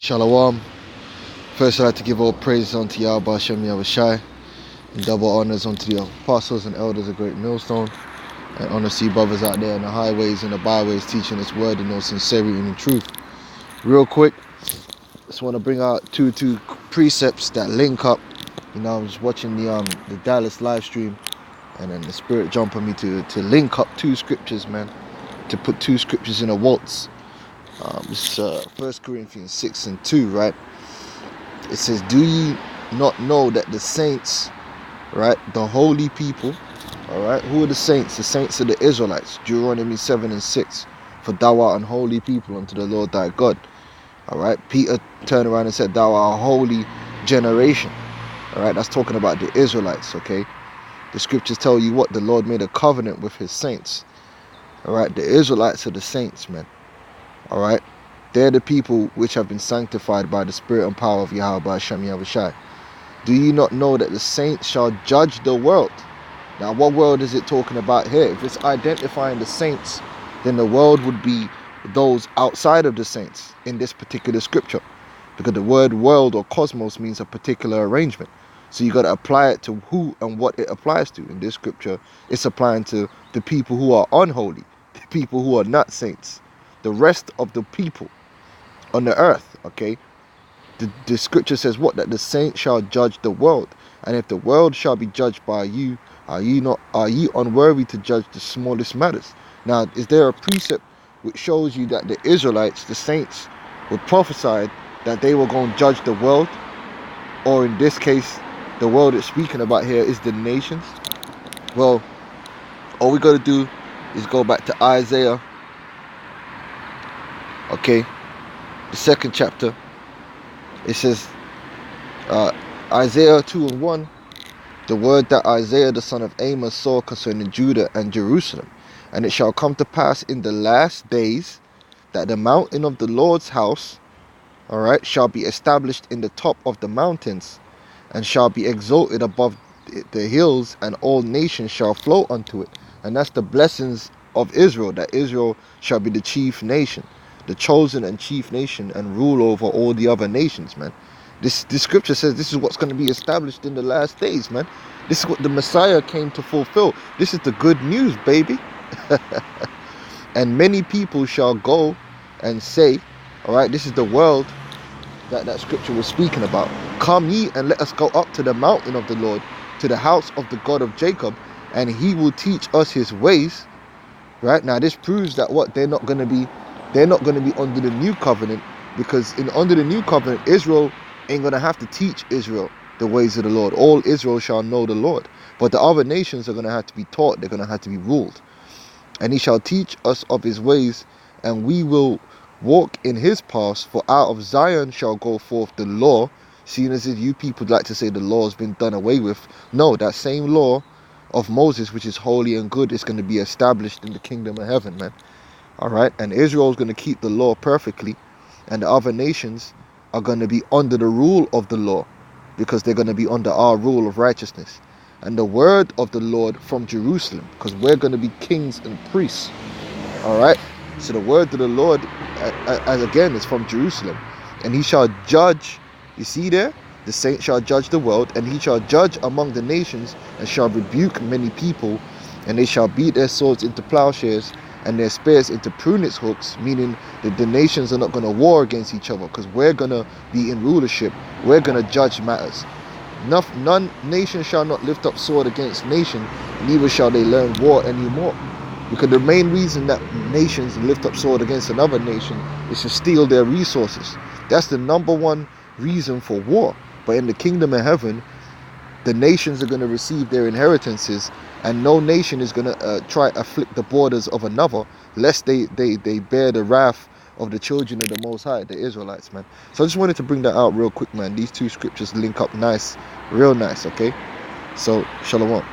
Shalom. First, I'd like to give all praise unto Yahweh Hashem Yahushai, and double honors unto the apostles and elders of GreatMillStone, and honor to you brothers out there in the highways and the byways teaching this word in all sincerity and in truth. Real quick, just want to bring out two precepts that link up. You know, I was watching the Dallas live stream, and then the spirit jumped on me to link up two scriptures, man, to put two scriptures in a waltz. This is 1 Corinthians 6:2, right? It says, do ye not know that the saints, right, the holy people, all right, who are the saints? The saints are the Israelites. Deuteronomy 7:6, for thou art an holy people unto the Lord thy God. All right, Peter turned around and said, thou art a holy generation. All right, that's talking about the Israelites, okay? The scriptures tell you what? The Lord made a covenant with his saints. All right, the Israelites are the saints, man. All right, they're the people which have been sanctified by the spirit and power of Yahweh Hashem Yahushai. Do you not know that the saints shall judge the world? Now, what world is it talking about here? If it's identifying the saints, then the world would be those outside of the saints in this particular scripture, because the word world or cosmos means a particular arrangement. So you got to apply it to who and what it applies to. In this scripture, it's applying to the people who are unholy, the people who are not saints, the rest of the people on the earth, okay? The scripture says what? That the saints shall judge the world. And if the world shall be judged by you, are ye unworthy to judge the smallest matters? Now, is there a precept which shows you that the Israelites, the saints, were prophesied that they were going to judge the world? Or in this case, the world it's speaking about here is the nations? Well, all we got to do is go back to Isaiah, okay, the 2nd chapter. It says, Isaiah 2:1, the word that Isaiah the son of Amos saw concerning Judah and Jerusalem. And it shall come to pass in the last days that the mountain of the Lord's house, all right, shall be established in the top of the mountains, and shall be exalted above the hills, and all nations shall flow unto it. And that's the blessings of Israel, that Israel shall be the chief nation, the chosen and chief nation, and rule over all the other nations, man. This scripture says this is what's going to be established in the last days, man. This is what the Messiah came to fulfill. This is the good news, baby. And many people shall go and say, all right, this is the world that scripture was speaking about. Come ye and let us go up to the mountain of the Lord, to the house of the God of Jacob, and he will teach us his ways. Right now, this proves that what? They're not going to be under the new covenant, because under the new covenant, Israel ain't going to have to teach Israel the ways of the Lord. All Israel shall know the Lord. But the other nations are going to have to be taught. They're going to have to be ruled. And he shall teach us of his ways, and we will walk in his paths. For out of Zion shall go forth the law. Seeing as if you people like to say the law has been done away with. No, that same law of Moses, which is holy and good, is going to be established in the kingdom of heaven, man. All right, and Israel is going to keep the law perfectly, and the other nations are going to be under the rule of the law, because they're going to be under our rule of righteousness. And the word of the Lord from Jerusalem, because we're going to be kings and priests. All right, so the word of the Lord, as again, is from Jerusalem, and he shall judge. You see there, the saint shall judge the world, and he shall judge among the nations, and shall rebuke many people, and they shall beat their swords into plowshares, and their spears into prunets hooks, meaning that the nations are not going to war against each other, because we're going to be in rulership. We're going to judge matters. None nation shall not lift up sword against nation, neither shall they learn war anymore. Because the main reason that nations lift up sword against another nation is to steal their resources. That's the number one reason for war. But in the kingdom of heaven, the nations are going to receive their inheritances, and no nation is going to try to afflict the borders of another, lest they bear the wrath of the children of the Most High, the Israelites, man. So I just wanted to bring that out real quick, man. These two scriptures link up nice, real nice, okay? So, shalom.